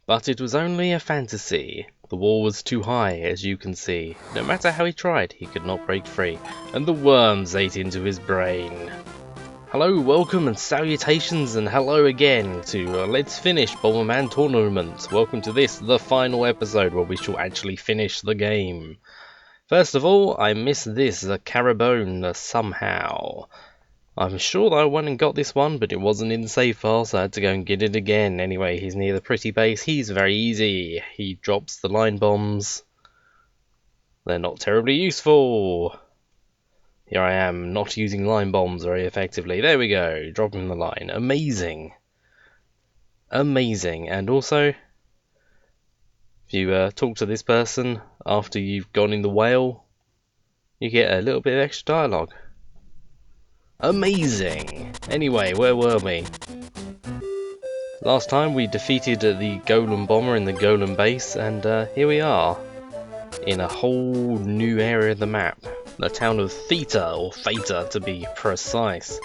But it was only a fantasy. The wall was too high, as you can see. No matter how he tried, he could not break free, and the worms ate into his brain. Hello, welcome and salutations, and hello again to Let's Finish BomberMan Tournament. Welcome to this, the final episode where we shall actually finish the game. First of all, I missed this, the Carabone, somehow. I'm sure that I went and got this one, but it wasn't in the save file, so I had to go and get it again. Anyway, he's near the pretty base. He's very easy. He drops the line bombs. They're not terribly useful. Here I am, not using line bombs very effectively. There we go, dropping the line. Amazing. Amazing. And also, if you talk to this person after you've gone in the whale, you get a little bit of extra dialogue. Amazing! Anyway, where were we? Last time we defeated the Golem Bomber in the Golem base, and here we are, in a whole new area of the map. The town of Theta, or Theta to be precise.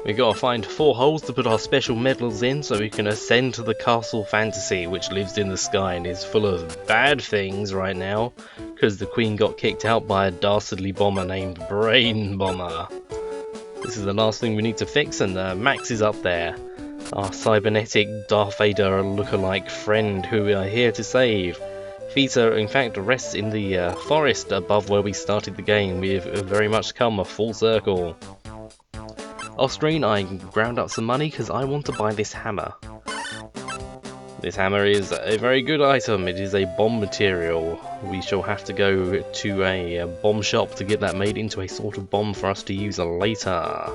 We gotta find 4 holes to put our special medals in so we can ascend to the Castle Fantasy, which lives in the sky and is full of bad things right now, because the Queen got kicked out by a dastardly bomber named Brain Bomber. This is the last thing we need to fix, and Max is up there, our cybernetic Darth Vader lookalike friend who we are here to save. Theta, in fact, rests in the forest above where we started the game. We have very much come a full circle. Off screen, I ground up some money because I want to buy this hammer. This hammer is a very good item. It is a bomb material. We shall have to go to a bomb shop to get that made into a sort of bomb for us to use later.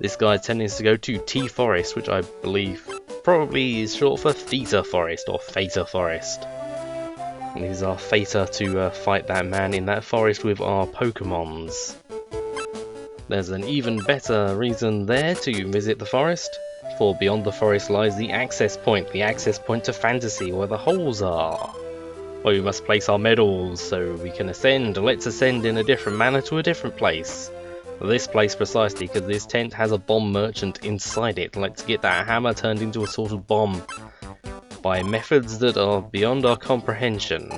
This guy tends to go to T Forest, which I believe probably is short for Theta Forest or Theta Forest. And this is our Theta to fight that man in that forest with our Pokemons. There's an even better reason there to visit the forest. For beyond the forest lies the access point to Fantasy, where the holes are. Where we must place our medals so we can ascend. Let's ascend in a different manner to a different place. This place precisely, because this tent has a bomb merchant inside it. Let's get that hammer turned into a sort of bomb by methods that are beyond our comprehension.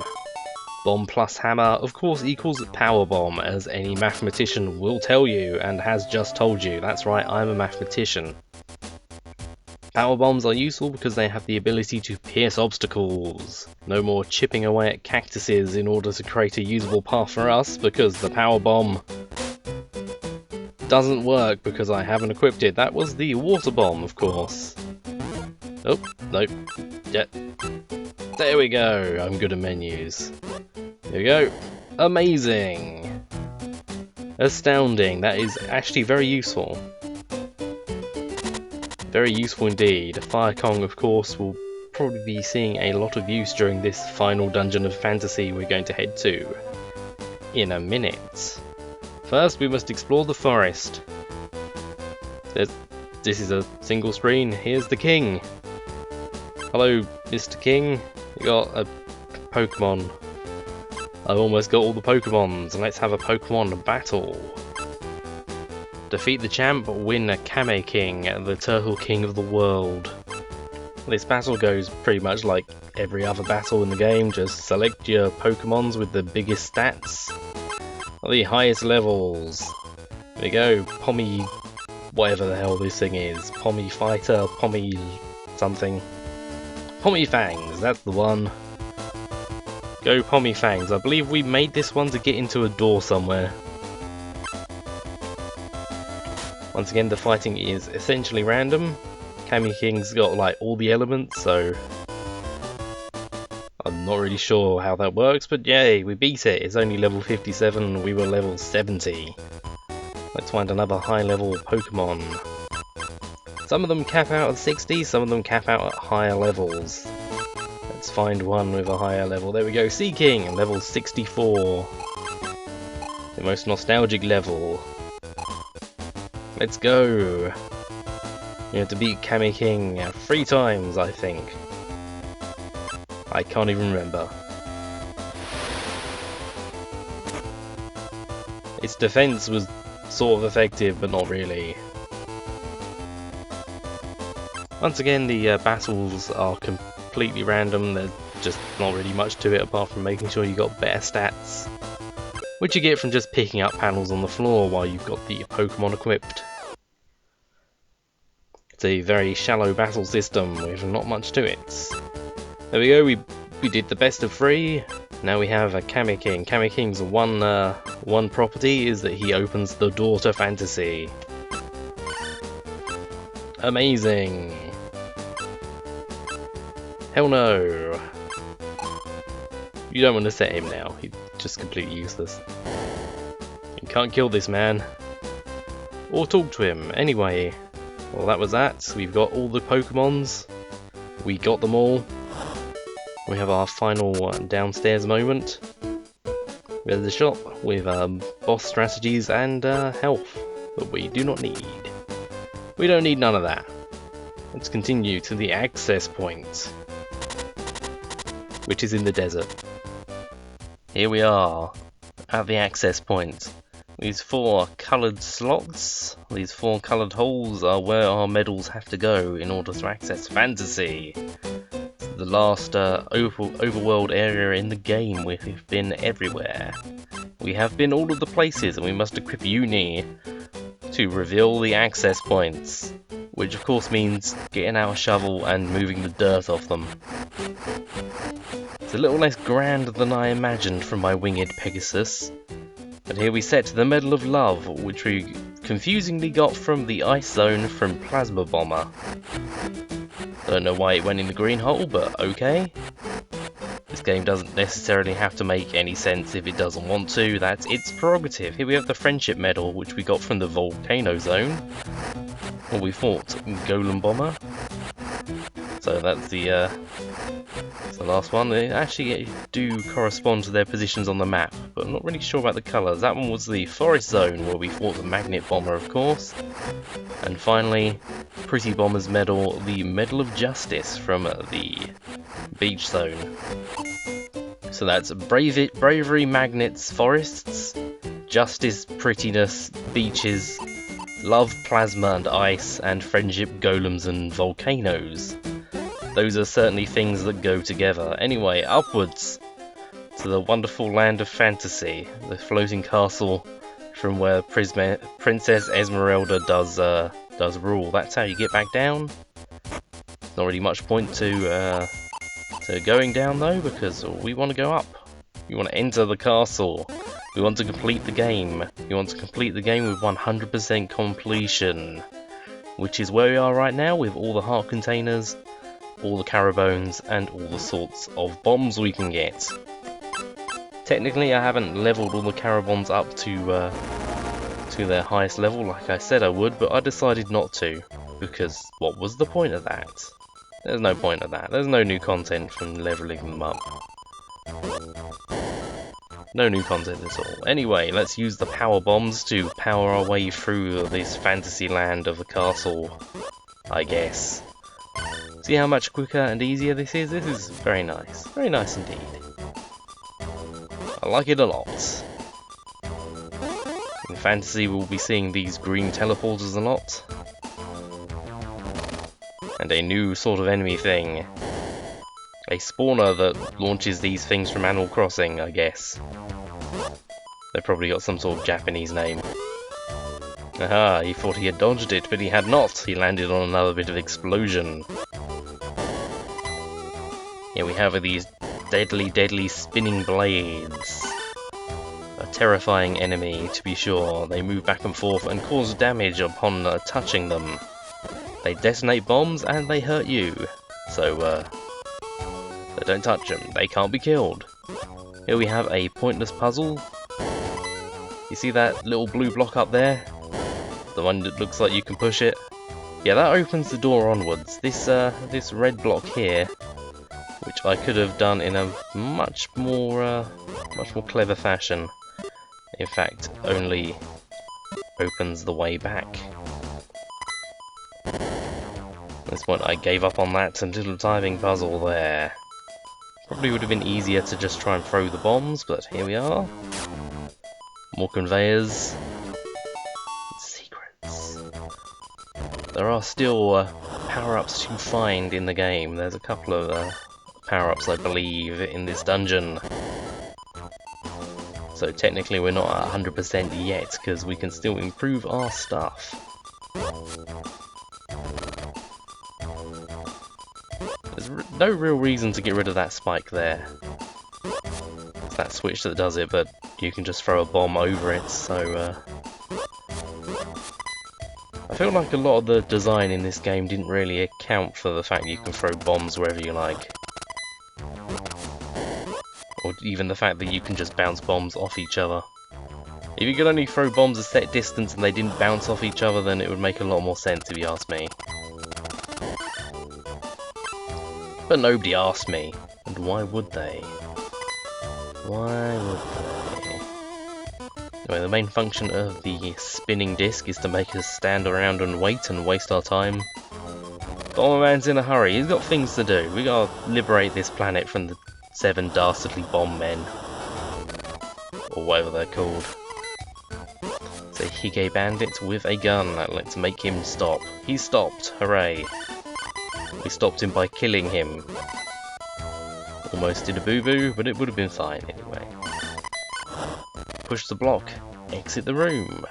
Bomb plus hammer, of course, equals power bomb, as any mathematician will tell you, and has just told you. That's right, I'm a mathematician. Power bombs are useful because they have the ability to pierce obstacles. No more chipping away at cactuses in order to create a usable path for us, because the power bomb doesn't work because I haven't equipped it. That was the water bomb, of course. Oh, nope. Yeah. There we go. I'm good at menus. There we go. Amazing. Astounding. That is actually very useful. Very useful indeed. Fire Kong, of course, will probably be seeing a lot of use during this final dungeon of fantasy we're going to head to in a minute. First, we must explore the forest. This is a single screen. Here's the king. Hello, Mr. King. You got a Pokemon. I've almost got all the Pokemons. Let's have a Pokemon battle. Defeat the champ, win a Kame King, the Turtle King of the world. This battle goes pretty much like every other battle in the game, just select your Pokemons with the biggest stats, the highest levels. There we go, Pommy, whatever the hell this thing is, Pommy Fighter, Pommy something. Pommy Fangs, that's the one. Go Pommy Fangs, I believe we made this one to get into a door somewhere. Once again, the fighting is essentially random. Kame King's got like all the elements, so I'm not really sure how that works, but yay, we beat it. It's only level 57, we were level 70. Let's find another high level Pokemon. Some of them cap out at 60, some of them cap out at higher levels. Let's find one with a higher level. There we go, Sea King, level 64. The most nostalgic level. Let's go! You have to beat Kame King 3 times, I think. I can't even remember. Its defense was sort of effective, but not really. Once again, the battles are completely random. There's just not really much to it apart from making sure you got better stats, which you get from just picking up panels on the floor while you've got the Pokemon equipped. It's a very shallow battle system with not much to it. There we go, we did the best of 3. Now we have a Kami King. Kami King's one property is that he opens the door to fantasy. Amazing! Hell no! You don't want to set him now, he's just completely useless. You can't kill this man. Or talk to him. Anyway, well that was that. We've got all the Pokemons. We got them all. We have our final downstairs moment. There's the shop with boss strategies and health that we do not need. We don't need none of that. Let's continue to the access point, which is in the desert. Here we are at the access point. These 4 coloured slots, these 4 coloured holes are where our medals have to go in order to access fantasy. The last overworld area in the game. We've been everywhere. We have been all of the places, and we must equip Uni to reveal the access points, which of course means getting out a shovel and moving the dirt off them. It's a little less grand than I imagined from my winged Pegasus, but here we set the Medal of Love, which we confusingly got from the Ice Zone from Plasma Bomber. Don't know why it went in the green hole, but okay. This game doesn't necessarily have to make any sense if it doesn't want to, that's its prerogative. Here we have the Friendship Medal, which we got from the Volcano Zone, where we fought Golem Bomber. So that's the last one. They actually do correspond to their positions on the map, but I'm not really sure about the colours. That one was the Forest Zone, where we fought the Magnet Bomber, of course. And finally, Pretty Bomber's Medal, the Medal of Justice from the Beach Zone. So that's bravery, magnets, forests, justice, prettiness, beaches, love, plasma and ice, and friendship, golems and volcanoes. Those are certainly things that go together. Anyway, upwards to the wonderful land of fantasy, the floating castle from where Princess Esmeralda does rule. That's how you get back down. There's not really much point to going down though, because we want to go up. We want to enter the castle. We want to complete the game. We want to complete the game with 100% completion, which is where we are right now with all the heart containers, all the Carabones, and all the sorts of bombs we can get. Technically, I haven't leveled all the Carabons up to their highest level like I said I would, but I decided not to, because what was the point of that? There's no point of that. There's no new content from leveling them up. No new content at all. Anyway, let's use the power bombs to power our way through this fantasy land of the castle, I guess. See how much quicker and easier this is? This is very nice. Very nice indeed. I like it a lot. In fantasy, we'll be seeing these green teleporters a lot. And a new sort of enemy thing. A spawner that launches these things from Animal Crossing, I guess. They've probably got some sort of Japanese name. Aha, he thought he had dodged it, but he had not. He landed on another bit of explosion. Here we have these deadly spinning blades. A terrifying enemy, to be sure. They move back and forth and cause damage upon touching them. They detonate bombs and they hurt you. So, don't touch them. They can't be killed. Here we have a pointless puzzle. You see that little blue block up there? The one that looks like you can push it? Yeah, that opens the door onwards. This red block here, which I could have done in a much more clever fashion, in fact, only opens the way back. At this point I gave up on that little timing puzzle there. Probably would have been easier to just try and throw the bombs, but here we are. More conveyors. Secrets. There are still power-ups to find in the game. There's a couple of power-ups, I believe, in this dungeon. So technically we're not at 100% yet, because we can still improve our stuff. There's no real reason to get rid of that spike there. It's that switch that does it, but you can just throw a bomb over it, so... I feel like a lot of the design in this game didn't really account for the fact you can throw bombs wherever you like. Or even the fact that you can just bounce bombs off each other. If you could only throw bombs a set distance and they didn't bounce off each other, then it would make a lot more sense if you ask me. But nobody asked me, and why would they? Why would they? Anyway, the main function of the spinning disc is to make us stand around and wait and waste our time. BomberMan's in a hurry, he's got things to do. We gotta liberate this planet from the 7 dastardly bomb men. Or whatever they're called. It's a Hige bandit with a gun. Let's make him stop. He stopped, hooray. We stopped him by killing him. Almost did a boo-boo, but it would have been fine anyway. Push the block, exit the room.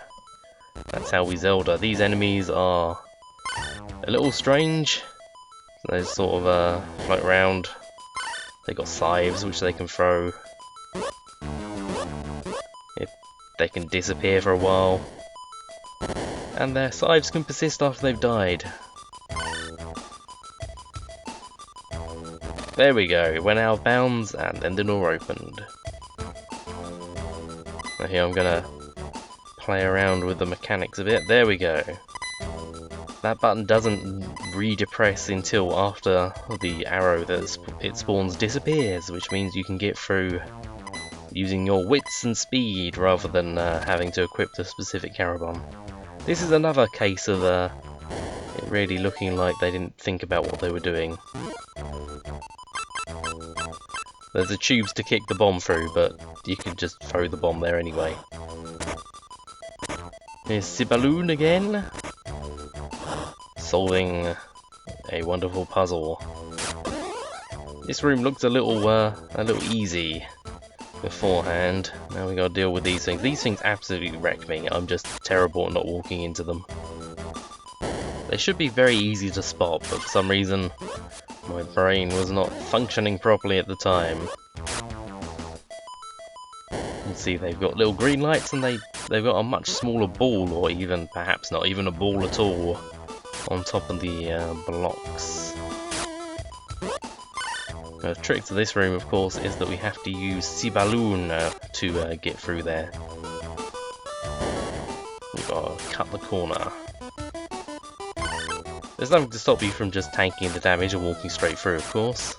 That's how we Zelda. These enemies are a little strange. They sort of float around. They got scythes which they can throw. They can disappear for a while. And their scythes can persist after they've died. There we go, it went out of bounds and then the door opened. Now here I'm gonna play around with the mechanics a bit. There we go. That button doesn't re-depress until after the arrow that it spawns disappears, which means you can get through using your wits and speed rather than having to equip the specific arrow bomb. This is another case of it really looking like they didn't think about what they were doing. There's the tubes to kick the bomb through, but you can just throw the bomb there anyway. Here's Sibaloon again, solving a wonderful puzzle. This room looked a little easy beforehand. Now we gotta deal with these things. These things absolutely wreck me. I'm just terrible at not walking into them. They should be very easy to spot, but for some reason my brain was not functioning properly at the time. You can see they've got little green lights and they've got a much smaller ball, or even perhaps not even a ball at all, on top of the blocks. The trick to this room, of course, is that we have to use Sibaloon to get through there. We've got to cut the corner. There's nothing to stop you from just tanking the damage and walking straight through, of course.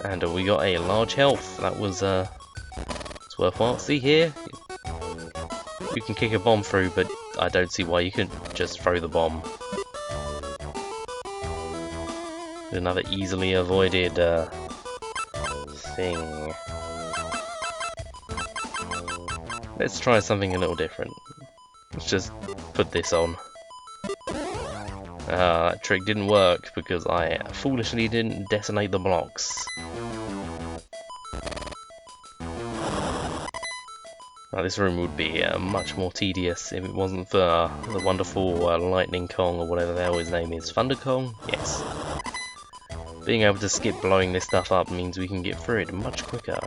And we got a large health. That was it's worthwhile. See here, you can kick a bomb through, but I don't see why you couldn't just throw the bomb. Another easily avoided thing. Let's try something a little different. Let's just put this on. That trick didn't work because I foolishly didn't detonate the blocks. Now this room would be much more tedious if it wasn't for the wonderful Lightning Kong, or whatever the hell his name is. Thunder Kong? Yes. Being able to skip blowing this stuff up means we can get through it much quicker.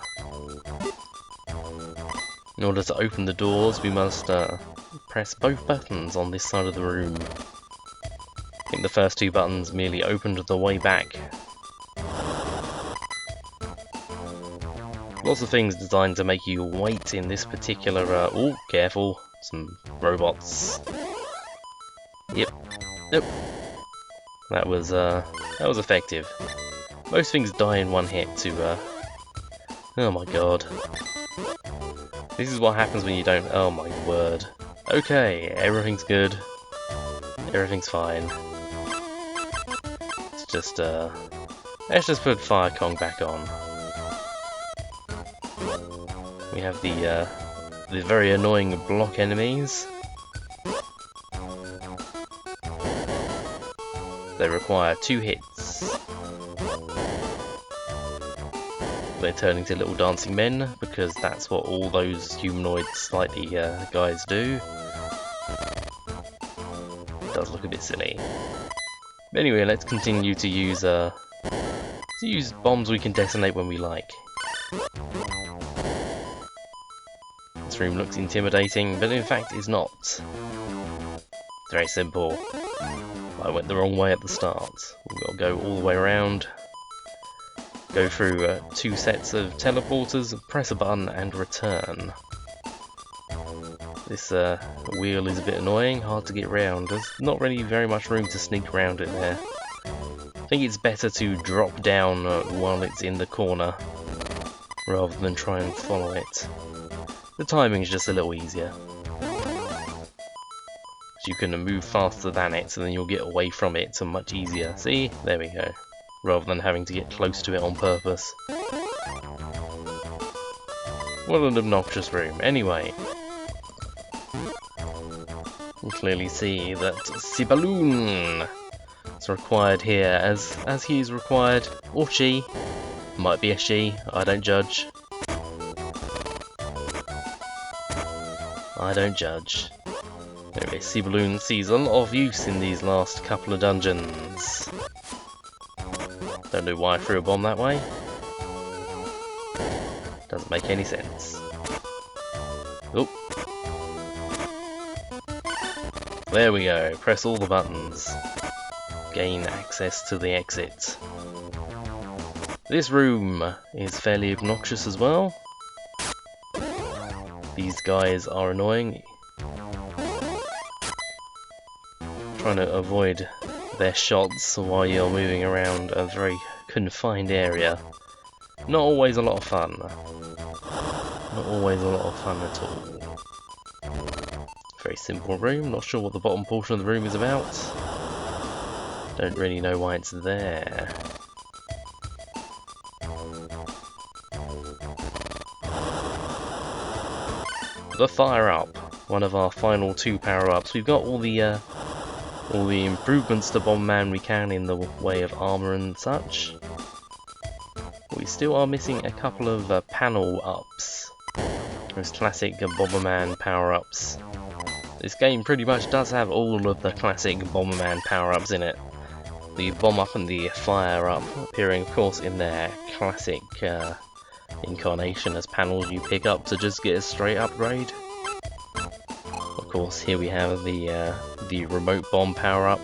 In order to open the doors, we must press both buttons on this side of the room. I think the first 2 buttons merely opened the way back. Lots of things designed to make you wait in this particular... oh, careful, some robots. Yep. Nope. That was effective. Most things die in one hit to, oh my god. This is what happens when you don't... oh my word. Okay, everything's good. Everything's fine. It's just, let's just put Fire Kong back on. We have the very annoying block enemies. They require 2 hits. They turn into little dancing men, because that's what all those humanoid slightly guys do. It does look a bit silly. But anyway, let's continue to use bombs we can detonate when we like. This room looks intimidating, but in fact is not. It's very simple. I went the wrong way at the start. We've got to go all the way around. Go through 2 sets of teleporters, press a button and return. This wheel is a bit annoying, hard to get round. There's not really very much room to sneak around it there. I think it's better to drop down while it's in the corner, rather than try and follow it. The timing is just a little easier. You can move faster than it, so then you'll get away from it so much easier. See? There we go. Rather than having to get close to it on purpose. What an obnoxious room. Anyway. You can clearly see that Sibaloon is required here, as he is required, or she. Might be a she, I don't judge. I don't judge. Anyway, Sibaloon sees a lot of use in these last couple of dungeons. Don't know why I threw a bomb that way. Doesn't make any sense. Oh. There we go. Press all the buttons. Gain access to the exit. This room is fairly obnoxious as well. These guys are annoying. Trying to avoid their shots while you're moving around a very confined area. Not always a lot of fun. Not always a lot of fun at all. Very simple room, not sure what the bottom portion of the room is about. Don't really know why it's there. The fire up, one of our final 2 power-ups. We've got all the improvements to BomberMan we can in the way of armor and such. We still are missing a couple of panel ups. Those classic BomberMan power-ups. This game pretty much does have all of the classic BomberMan power-ups in it. The bomb up and the fire up appearing, of course, in their classic incarnation as panels you pick up to just get a straight upgrade. Of course, here we have the remote bomb power up.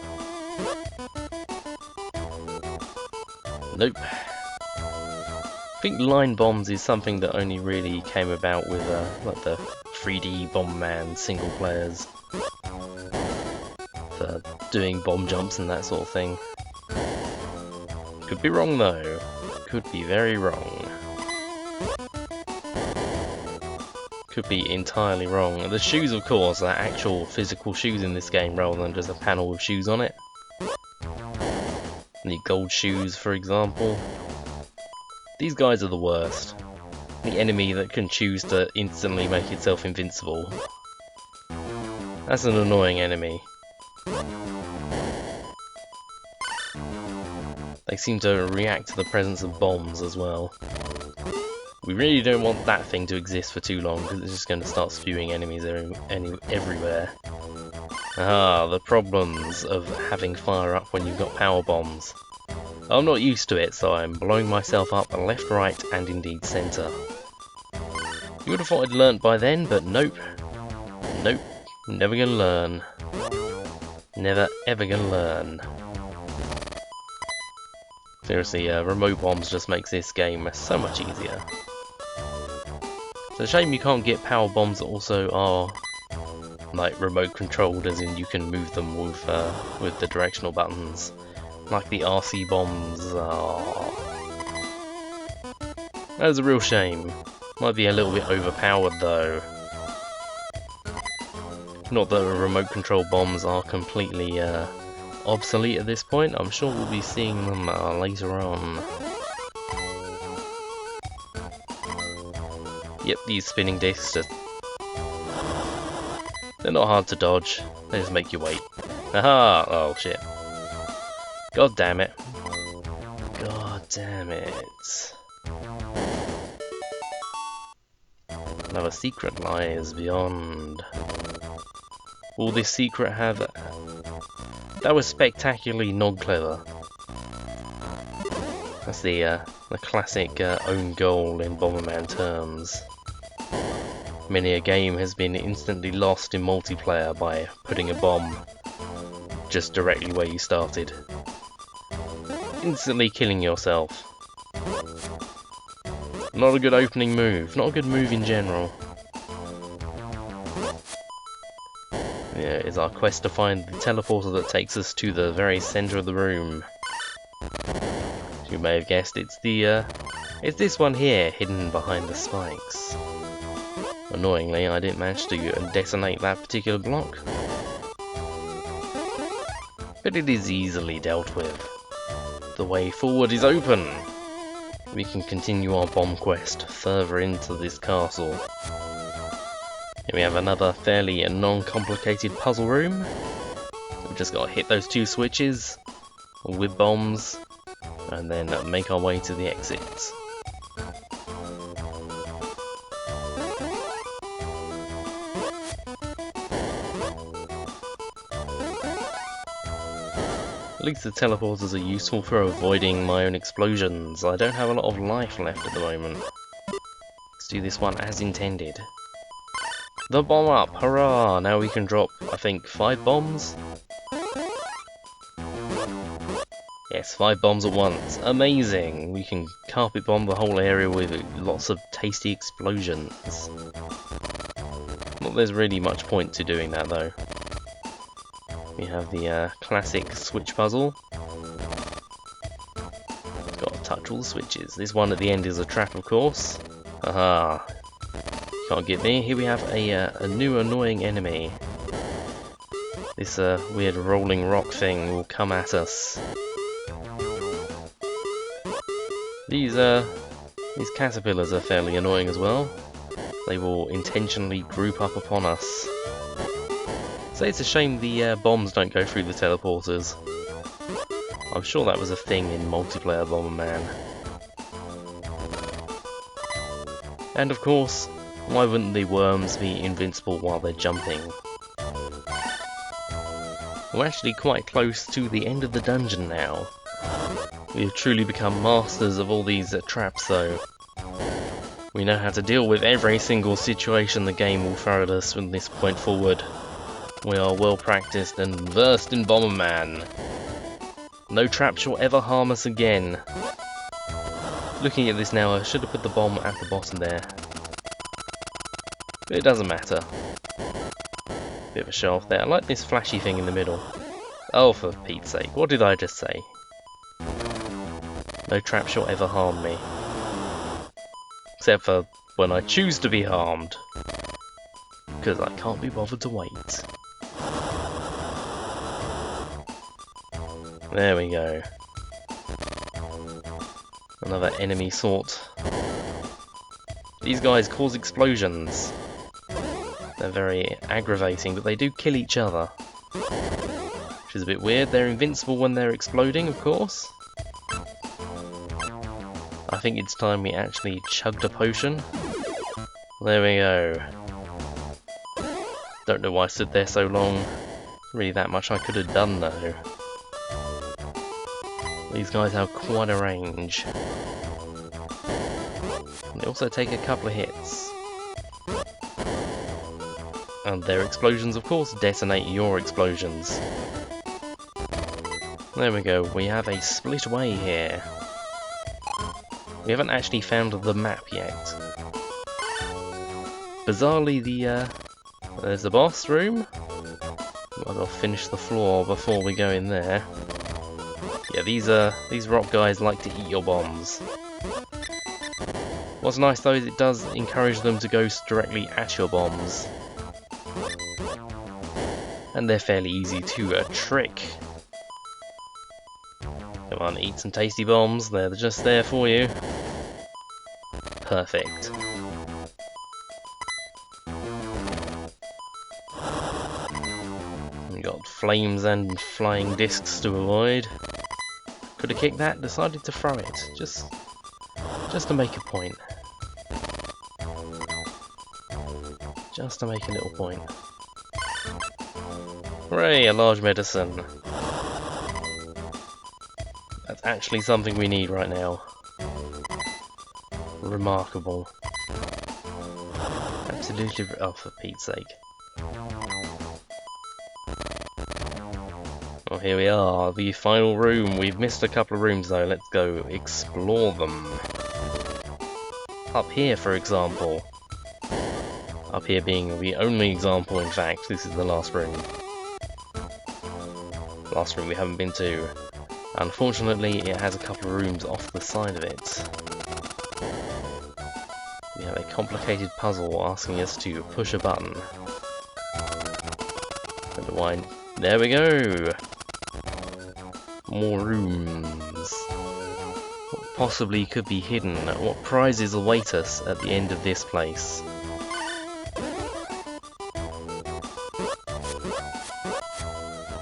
Nope. I think line bombs is something that only really came about with like the 3D BomberMan single players for doing bomb jumps and that sort of thing. Could be wrong though. Could be very wrong. Could be entirely wrong. The shoes, of course, are actual physical shoes in this game rather than just a panel with shoes on it. The gold shoes, for example. These guys are the worst. The enemy that can choose to instantly make itself invincible. That's an annoying enemy. They seem to react to the presence of bombs as well. We really don't want that thing to exist for too long because it's just going to start spewing enemies everywhere. Ah, the problems of having fire up when you've got power bombs. I'm not used to it, so I'm blowing myself up left, right, and indeed centre. You would have thought I'd learnt by then, but nope. Nope. Never gonna learn. Never ever gonna learn. Seriously, remote bombs just makes this game so much easier. It's a shame you can't get power bombs that also are like remote controlled, as in you can move them with the directional buttons, like the RC bombs. That's a real shame. Might be a little bit overpowered though. Not that remote control bombs are completely obsolete at this point. I'm sure we'll be seeing them later on. Yep, these spinning discs just... they're not hard to dodge. They just make you wait. Aha! Oh shit. God damn it. God damn it. Another secret lies beyond. Will this secret have... That was spectacularly non-clever. That's the classic own goal in BomberMan terms. Many a game has been instantly lost in multiplayer by putting a bomb just directly where you started. Instantly killing yourself. Not a good opening move, not a good move in general. Yeah, it's our quest to find the teleporter that takes us to the very centre of the room. As you may have guessed, it's this one here, hidden behind the spikes. Annoyingly, I didn't manage to detonate that particular block. But it is easily dealt with. The way forward is open! We can continue our bomb quest further into this castle. Here we have another fairly non-complicated puzzle room. We've just got to hit those two switches with bombs and then make our way to the exits. At least the teleporters are useful for avoiding my own explosions. I don't have a lot of life left at the moment. Let's do this one as intended. The bomb up! Hurrah! Now we can drop, I think, 5 bombs? Yes, 5 bombs at once. Amazing! We can carpet bomb the whole area with lots of tasty explosions. Not there's really much point to doing that though. We have the classic switch puzzle. Got to touch all the switches. This one at the end is a trap, of course. Aha! Can't get me. Here we have a new annoying enemy. This weird rolling rock thing will come at us. These caterpillars are fairly annoying as well. They will intentionally group up upon us. So it's a shame the bombs don't go through the teleporters. I'm sure that was a thing in multiplayer BomberMan. And of course, why wouldn't the worms be invincible while they're jumping? We're actually quite close to the end of the dungeon now. We've truly become masters of all these traps though. We know how to deal with every single situation the game will throw at us from this point forward. We are well practiced and versed in BomberMan. No trap shall ever harm us again. Looking at this now, I should have put the bomb at the bottom there. But it doesn't matter. Bit of a show off there. I like this flashy thing in the middle. Oh, for Pete's sake, what did I just say? No trap shall ever harm me. Except for when I choose to be harmed. Because I can't be bothered to wait. There we go. Another enemy sort. These guys cause explosions. They're very aggravating, but they do kill each other. Which is a bit weird. They're invincible when they're exploding, of course. I think it's time we actually chugged a potion. There we go. Don't know why I stood there so long. Really that much I could have done though. These guys have quite a range. They also take a couple of hits. And their explosions, of course, detonate your explosions. There we go, we have a split way here. We haven't actually found the map yet. Bizarrely, there's the boss room. Might as well finish the floor before we go in there. Yeah, these rock guys like to eat your bombs. What's nice though is it does encourage them to go directly at your bombs. And they're fairly easy to trick. Come on, eat some tasty bombs, they're just there for you. Perfect. We got flames and flying discs to avoid. Could have kicked that, decided to throw it. Just to make a point. Just to make a little point. Hooray, a large medicine. That's actually something we need right now. Remarkable. Absolutely, oh, for Pete's sake. Well, here we are, the final room. We've missed a couple of rooms though, let's go explore them. Up here, for example. Up here being the only example, in fact, this is the last room. Last room we haven't been to. Unfortunately, it has a couple of rooms off the side of it. We have a complicated puzzle asking us to push a button. And why? There we go! More rooms. What possibly could be hidden? What prizes await us at the end of this place?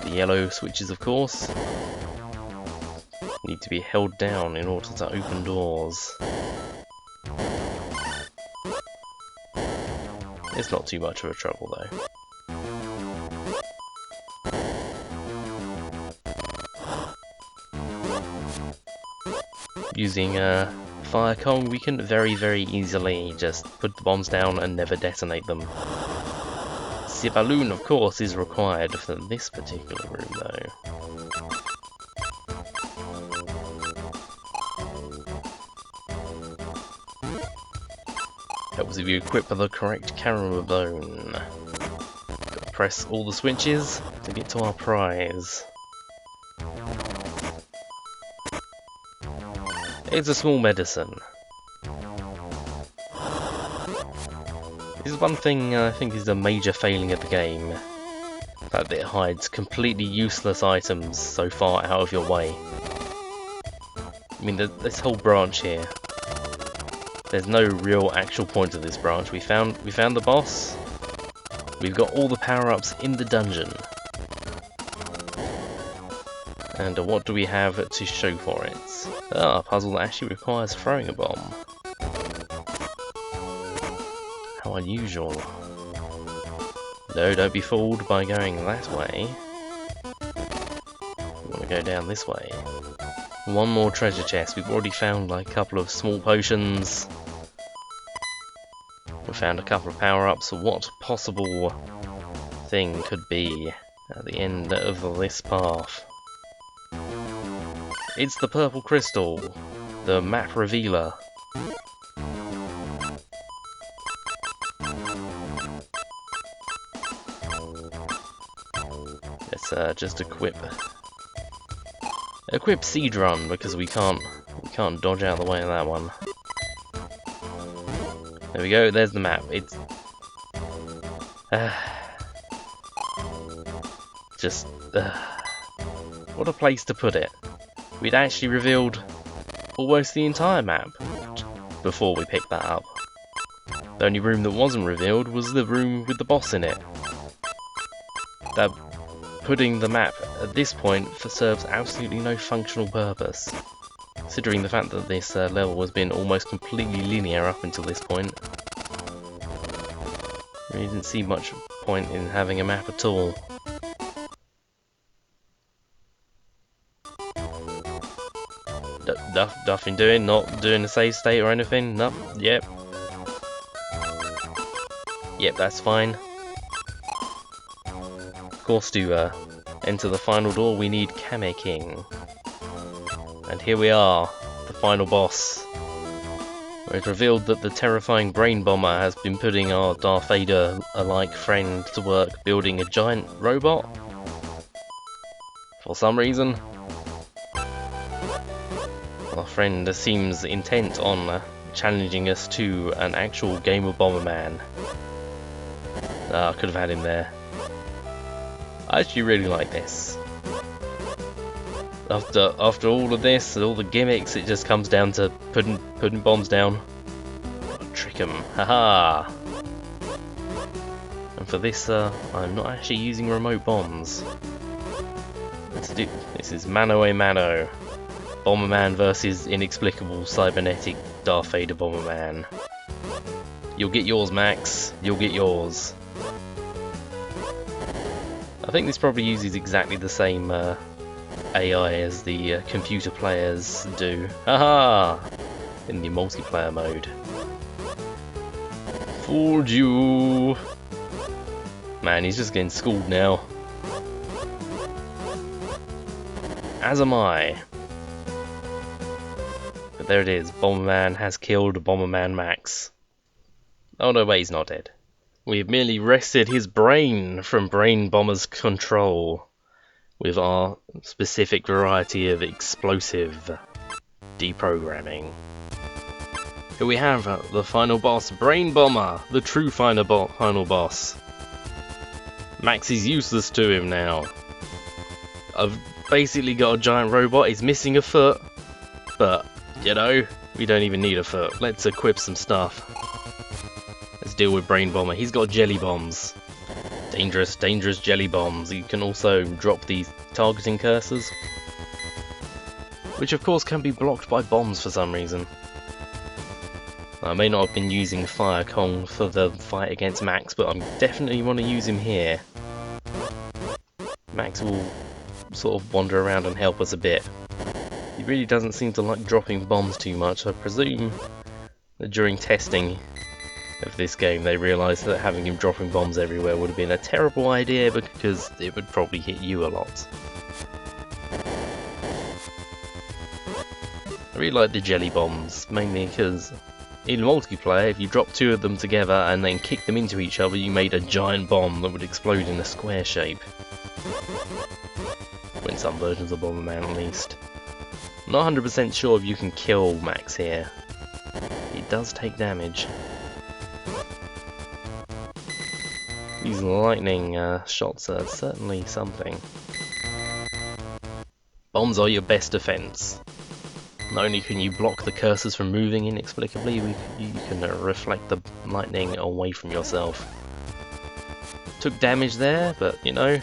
The yellow switches, of course, need to be held down in order to open doors. It's not too much of a trouble though. Using fire Kong, we can very easily just put the bombs down and never detonate them. The balloon, of course, is required for this particular room though. Helps if you equip the correct camera bone. Gotta press all the switches to get to our prize. It's a small medicine. This is one thing I think is a major failing of the game. The fact that it hides completely useless items so far out of your way. I mean, this whole branch here. There's no real actual point to this branch. We found the boss. We've got all the power-ups in the dungeon. And what do we have to show for it? Ah, a puzzle that actually requires throwing a bomb. How unusual. No, don't be fooled by going that way. We want to go down this way. One more treasure chest. We've already found like a couple of small potions. We found a couple of power-ups. What possible thing could be at the end of this path? It's the purple crystal, the map revealer. Let's just equip Seed Run because we can't dodge out of the way of that one. There we go. There's the map. It's just what a place to put it. We'd actually revealed almost the entire map before we picked that up. The only room that wasn't revealed was the room with the boss in it. That putting the map at this point serves absolutely no functional purpose, considering the fact that this level has been almost completely linear up until this point. We didn't see much point in having a map at all. Nothing doing, not doing a save state or anything. Nope. Yep. Yep, that's fine. Of course, to enter the final door, we need Kame King. And here we are, the final boss. Where it's revealed that the terrifying brain bomber has been putting our Darth Vader-alike friend to work building a giant robot. For some reason. Our friend seems intent on challenging us to an actual game of Bomberman. I could have had him there. I actually really like this. After all of this, all the gimmicks, it just comes down to putting bombs down. Gotta trick 'em, haha! And for this, I'm not actually using remote bombs. This is mano a mano. Bomberman versus inexplicable cybernetic Darth Vader Bomberman. You'll get yours, Max. You'll get yours. I think this probably uses exactly the same AI as the computer players do. Haha! In the multiplayer mode. Fooled you! Man, he's just getting schooled now. As am I. But there it is. Bomberman has killed Bomberman Max. Oh no, wait, he's not dead. We have merely wrested his brain from Brain Bomber's control with our specific variety of explosive deprogramming. Here we have the final boss, Brain Bomber, the true final boss. Max is useless to him now. I've basically got a giant robot, he's missing a foot, but, you know, we don't even need a foot. Let's equip some stuff. Let's deal with Brain Bomber. He's got jelly bombs. Dangerous, dangerous jelly bombs. You can also drop these targeting cursors, which of course can be blocked by bombs for some reason. I may not have been using Fire Kong for the fight against Max, but I definitely want to use him here. Max will sort of wander around and help us a bit. He really doesn't seem to like dropping bombs too much. I presume that during testing of this game they realised that having him dropping bombs everywhere would have been a terrible idea because it would probably hit you a lot. I really like the jelly bombs, mainly because in multiplayer, if you drop two of them together and then kick them into each other, you made a giant bomb that would explode in a square shape. In some versions of Bomberman at least. I'm not 100% sure if you can kill Max here. He does take damage. These lightning shots are certainly something. Bombs are your best defense. Not only can you block the cursors from moving inexplicably, you can reflect the lightning away from yourself. Took damage there, but you know,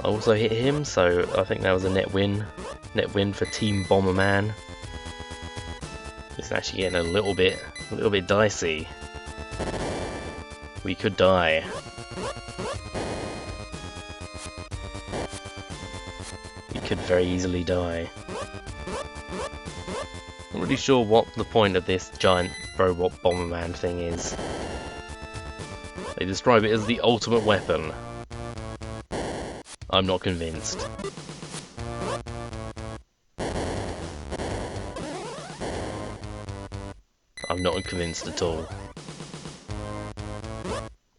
I also hit him, so I think that was a net win. Net win for Team Bomberman. It's actually getting a little bit dicey. We could die. We could very easily die. Not really sure what the point of this giant robot Bomberman thing is. They describe it as the ultimate weapon. I'm not convinced. I'm not convinced at all.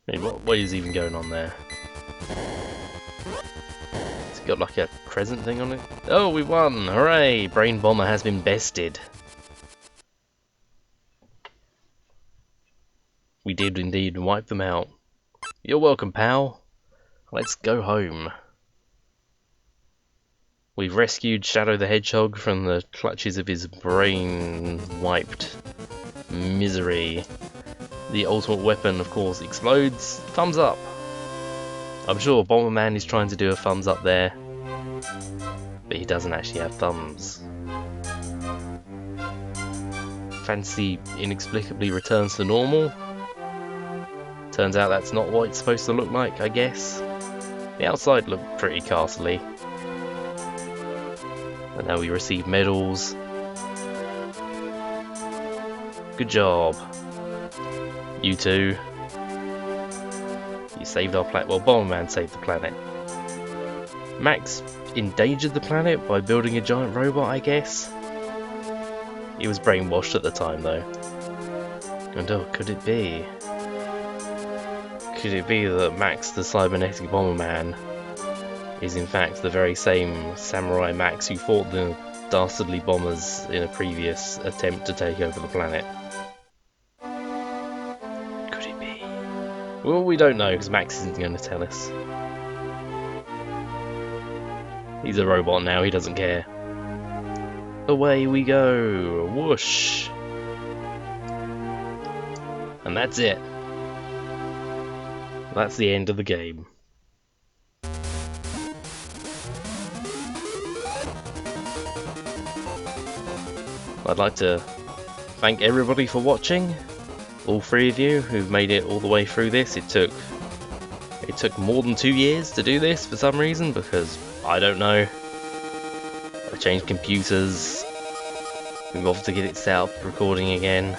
I mean, what is even going on there? It's got like a crescent thing on it. Oh, we won! Hooray! Brain Bomber has been bested. We did indeed wipe them out. You're welcome, pal. Let's go home. We've rescued Shadow the Hedgehog from the clutches of his brain-wiped misery. The ultimate weapon, of course, explodes. Thumbs up! I'm sure Bomberman is trying to do a thumbs up there, but he doesn't actually have thumbs. Fantasy inexplicably returns to normal. Turns out that's not what it's supposed to look like, I guess. The outside looked pretty castly. And now we receive medals. Good job. You two. You saved our planet. Well, Bomberman saved the planet. Max endangered the planet by building a giant robot, I guess. He was brainwashed at the time, though. And oh, could it be? Could it be that Max the Cybernetic Bomberman is in fact the very same Samurai Max who fought the dastardly bombers in a previous attempt to take over the planet? Could it be? Well, we don't know because Max isn't going to tell us. He's a robot now, he doesn't care. Away we go! Whoosh! And that's it. That's the end of the game. I'd like to thank everybody for watching. All 3 of you who've made it all the way through this. It took more than 2 years to do this for some reason, because I don't know. I changed computers. We've got to get it set up, recording again.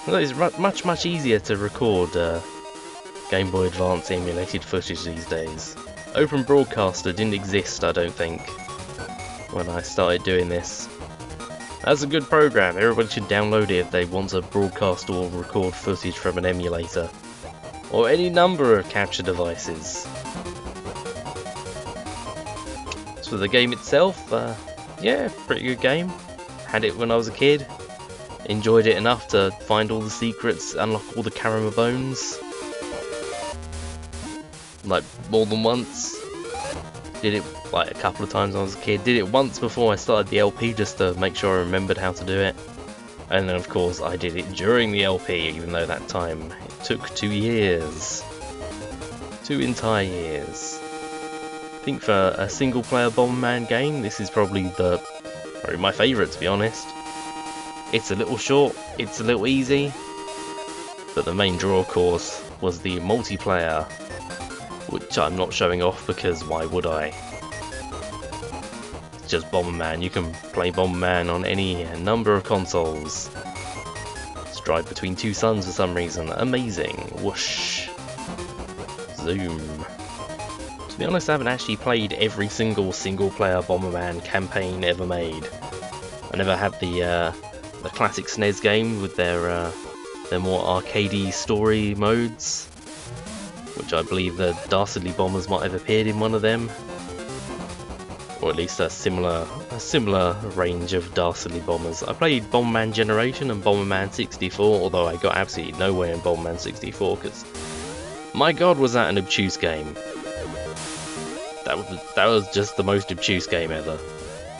It's much easier to record Game Boy Advance emulated footage these days. Open Broadcaster didn't exist, I don't think, when I started doing this. That's a good program. Everybody should download it if they want to broadcast or record footage from an emulator, or any number of capture devices. As for the game itself, yeah, pretty good game. Had it when I was a kid. Enjoyed it enough to find all the secrets, unlock all the Karama bones. Like, more than once. Did it like a couple of times when I was a kid. Did it once before I started the LP just to make sure I remembered how to do it. And then of course I did it during the LP, even though that time it took 2 years. 2 entire years. I think for a single player Bomberman game, this is probably my favourite, to be honest. It's a little short, it's a little easy, but the main draw, of course, was the multiplayer, which I'm not showing off because why would I? It's just Bomberman. You can play Bomberman on any number of consoles. Stride between 2 suns for some reason. Amazing. Whoosh. Zoom. To be honest, I haven't actually played every single player Bomberman campaign ever made. I never had the classic SNES game with their more arcadey story modes, which I believe the Dastardly bombers might have appeared in one of them, or at least a similar range of Dastardly bombers. I played Bomberman Generation and Bomberman 64, although I got absolutely nowhere in Bomberman 64 because, my god, was that an obtuse game. That was just the most obtuse game ever.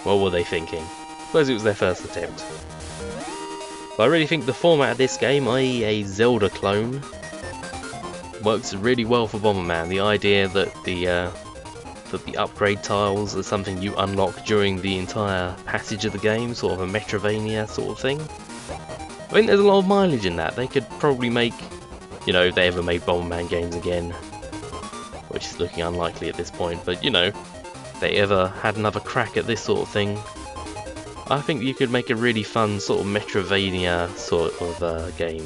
What were they thinking? I suppose it was their first attempt. But I really think the format of this game, i.e. a Zelda clone, works really well for Bomberman. The idea that the upgrade tiles are something you unlock during the entire passage of the game, sort of a Metroidvania sort of thing. I think there's a lot of mileage in that. They could probably make, you know, if they ever made Bomberman games again, which is looking unlikely at this point, but you know, if they ever had another crack at this sort of thing, I think you could make a really fun sort of Metroidvania sort of game.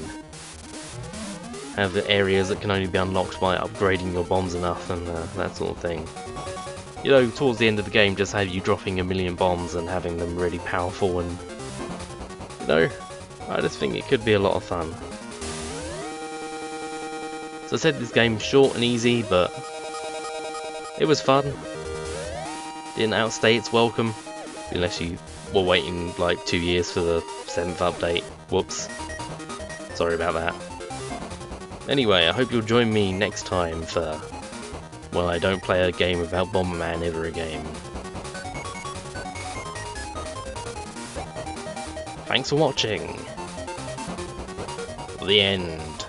Have the areas that can only be unlocked by upgrading your bombs enough and that sort of thing. You know, towards the end of the game, just have you dropping a million bombs and having them really powerful, and you know, I just think it could be a lot of fun. So I said this game's short and easy, but it was fun. Didn't outstay its welcome, unless you were waiting like 2 years for the 7th update. Whoops. Sorry about that. Anyway, I hope you'll join me next time for, well, I don't play a game without Bomberman ever again. Thanks for watching. The end.